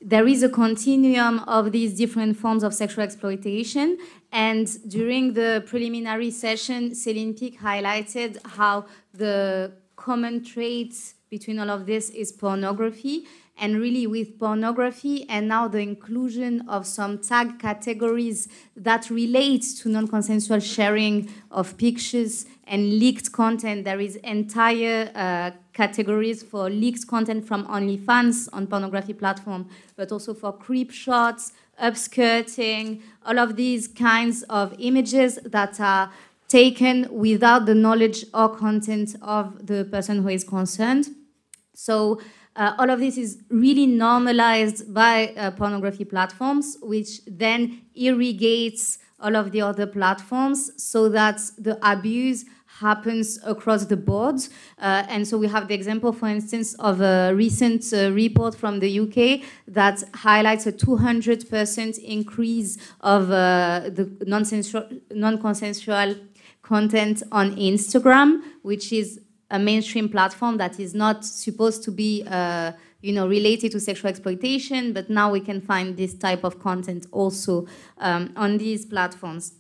there is a continuum of these different forms of sexual exploitation. And during the preliminary session, Céline Pic highlighted how the common traits between all of this is pornography. And really with pornography and now the inclusion of some tag categories that relate to non-consensual sharing of pictures and leaked content, there is entire categories for leaked content from OnlyFans on pornography platform, but also for creep shots, upskirting, all of these kinds of images that are taken without the knowledge or content of the person who is concerned. So all of this is really normalized by pornography platforms, which then irrigates all of the other platforms so that the abuse happens across the board. And so we have the example, for instance, of a recent report from the UK that highlights a 200% increase of the non-consensual content on Instagram, which is a mainstream platform that is not supposed to be related to sexual exploitation, but now we can find this type of content also on these platforms.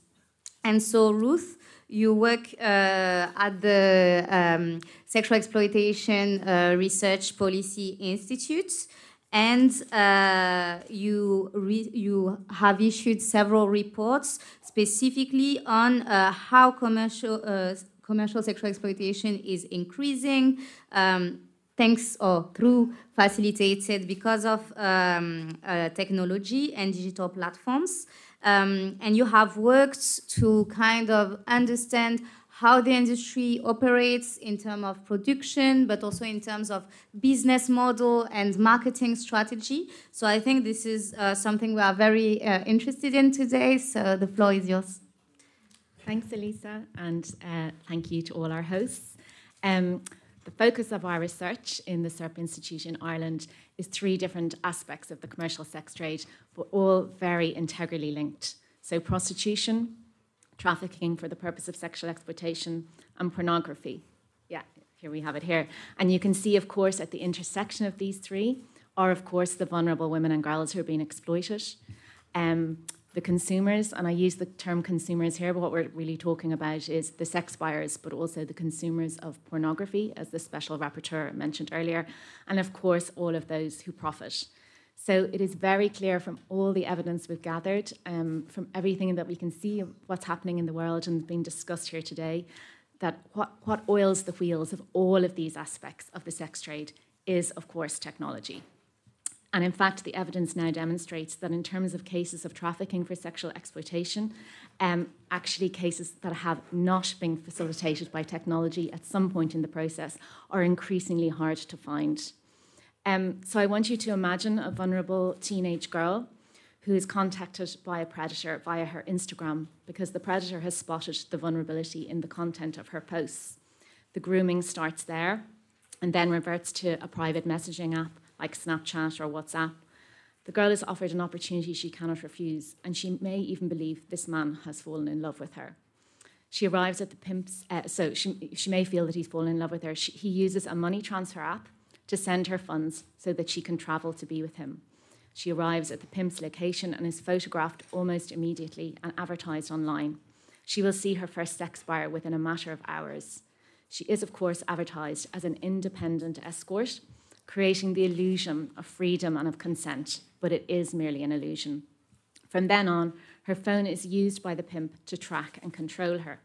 And so, Ruth, you work at the Sexual Exploitation Research Policy Institute, and you have issued several reports specifically on how commercial sexual exploitation is increasing thanks or through facilitated because of technology and digital platforms. And you have worked to kind of understand how the industry operates in terms of production, but also in terms of business model and marketing strategy. So I think this is something we are very interested in today. So the floor is yours. Thanks, Elisa, and thank you to all our hosts. The focus of our research in the SERP Institute in Ireland is three different aspects of the commercial sex trade, but all very integrally linked. So prostitution, trafficking for the purpose of sexual exploitation, and pornography. Yeah, here we have it here. And you can see, of course, at the intersection of these three are, of course, the vulnerable women and girls who are being exploited. The consumers, and I use the term consumers here, but what we're really talking about is the sex buyers, but also the consumers of pornography, as the special rapporteur mentioned earlier, and of course, all of those who profit. So it is very clear from all the evidence we've gathered, from everything that we can see of what's happening in the world and being discussed here today, that what oils the wheels of all of these aspects of the sex trade is, of course, technology. And in fact, the evidence now demonstrates that in terms of cases of trafficking for sexual exploitation, actually cases that have not been facilitated by technology at some point in the process are increasingly hard to find. So I want you to imagine a vulnerable teenage girl who is contacted by a predator via her Instagram because the predator has spotted the vulnerability in the content of her posts. The grooming starts there and then reverts to a private messaging app like Snapchat or WhatsApp. The girl is offered an opportunity she cannot refuse, and she may even believe this man has fallen in love with her. She arrives at the pimp's, so she may feel that he's fallen in love with her. He uses a money transfer app to send her funds so that she can travel to be with him. She arrives at the pimp's location and is photographed almost immediately and advertised online. She will see her first sex buyer within a matter of hours. She is, of course, advertised as an independent escort, creating the illusion of freedom and of consent, but it is merely an illusion. From then on, her phone is used by the pimp to track and control her.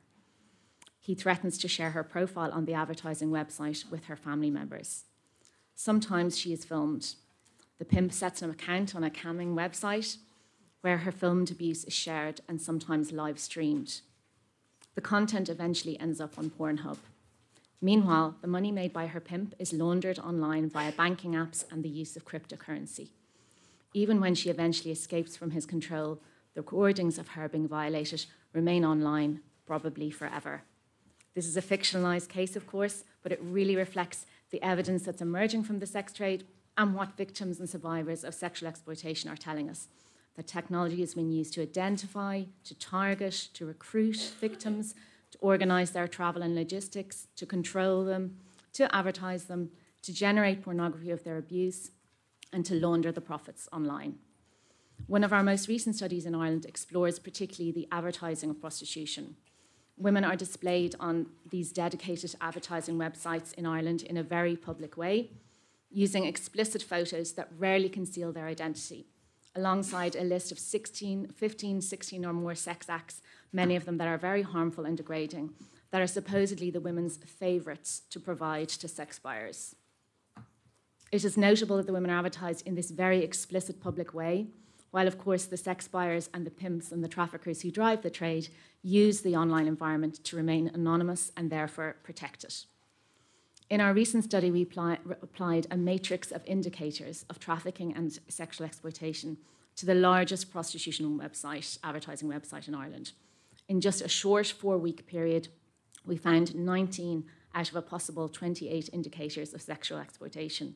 He threatens to share her profile on the advertising website with her family members. Sometimes she is filmed. The pimp sets an account on a camming website where her filmed abuse is shared and sometimes live streamed. The content eventually ends up on Pornhub. Meanwhile, the money made by her pimp is laundered online via banking apps and the use of cryptocurrency. Even when she eventually escapes from his control, the recordings of her being violated remain online, probably forever. This is a fictionalized case, of course, but it really reflects the evidence that's emerging from the sex trade and what victims and survivors of sexual exploitation are telling us. That technology has been used to identify, to target, to recruit victims, to organise their travel and logistics, to control them, to advertise them, to generate pornography of their abuse, and to launder the profits online. One of our most recent studies in Ireland explores particularly the advertising of prostitution. Women are displayed on these dedicated advertising websites in Ireland in a very public way, using explicit photos that rarely conceal their identity, alongside a list of 15, 16 or more sex acts, many of them that are very harmful and degrading, that are supposedly the women's favourites to provide to sex buyers. It is notable that the women are advertised in this very explicit public way, while of course the sex buyers and the pimps and the traffickers who drive the trade use the online environment to remain anonymous and therefore protected. In our recent study, we applied a matrix of indicators of trafficking and sexual exploitation to the largest prostitution website, advertising website in Ireland. In just a short 4-week period, we found 19 out of a possible 28 indicators of sexual exploitation.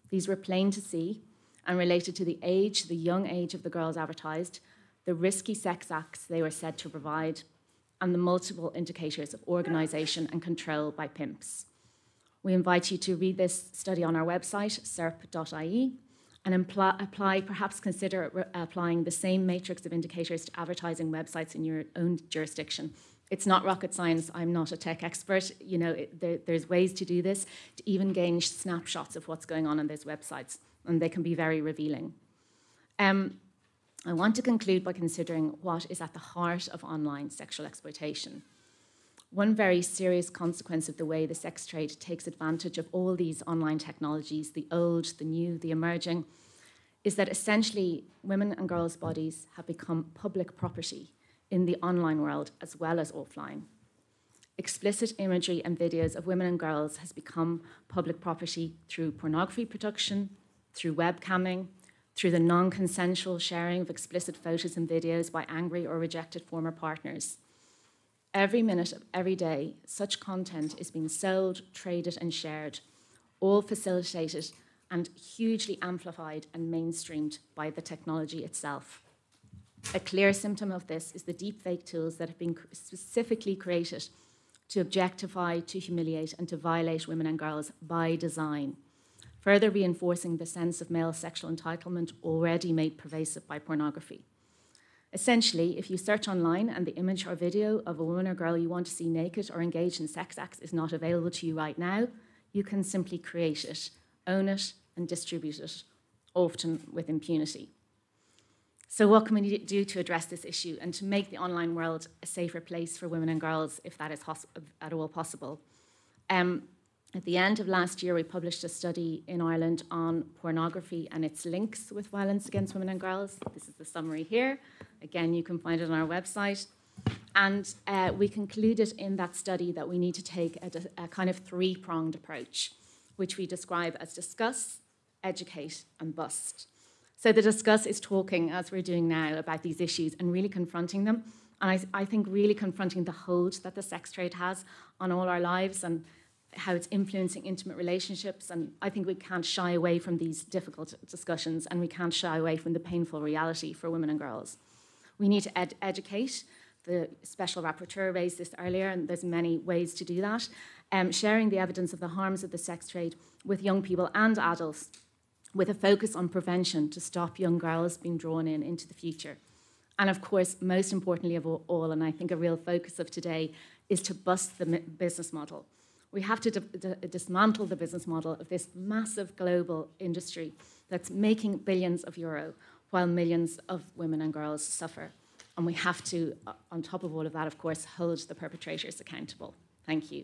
These were plain to see and related to the age, the young age of the girls advertised, the risky sex acts they were said to provide, and the multiple indicators of organisation and control by pimps. We invite you to read this study on our website, serp.ie, and perhaps consider applying the same matrix of indicators to advertising websites in your own jurisdiction. It's not rocket science. I'm not a tech expert. You know, there's ways to do this, to even gain snapshots of what's going on those websites, and they can be very revealing. I want to conclude by considering what is at the heart of online sexual exploitation. One very serious consequence of the way the sex trade takes advantage of all these online technologies, the old, the new, the emerging, is that essentially women and girls' bodies have become public property in the online world as well as offline. Explicit imagery and videos of women and girls has become public property through pornography production, through webcamming, through the non-consensual sharing of explicit photos and videos by angry or rejected former partners. Every minute of every day, such content is being sold, traded, and shared, all facilitated and hugely amplified and mainstreamed by the technology itself. A clear symptom of this is the deepfake tools that have been specifically created to objectify, to humiliate, and to violate women and girls by design, further reinforcing the sense of male sexual entitlement already made pervasive by pornography. Essentially, if you search online and the image or video of a woman or girl you want to see naked or engaged in sex acts is not available to you right now, you can simply create it, own it, and distribute it, often with impunity. So what can we do to address this issue and to make the online world a safer place for women and girls, if that is at all possible? At the end of last year, we published a study in Ireland on pornography and its links with violence against women and girls. This is the summary here. Again, you can find it on our website. And we concluded in that study that we need to take a kind of three-pronged approach, which we describe as discuss, educate, and bust. So the discuss is talking, as we're doing now, about these issues and really confronting them. And I think really confronting the hold that the sex trade has on all our lives and how it's influencing intimate relationships. And I think we can't shy away from these difficult discussions, and we can't shy away from the painful reality for women and girls. We need to educate. The Special Rapporteur raised this earlier, and there's many ways to do that. Sharing the evidence of the harms of the sex trade with young people and adults, with a focus on prevention to stop young girls being drawn into the future. And of course, most importantly of all, and I think a real focus of today, is to bust the business model. We have to dismantle the business model of this massive global industry that's making billions of euro while millions of women and girls suffer. And we have to, on top of all of that, of course, hold the perpetrators accountable. Thank you.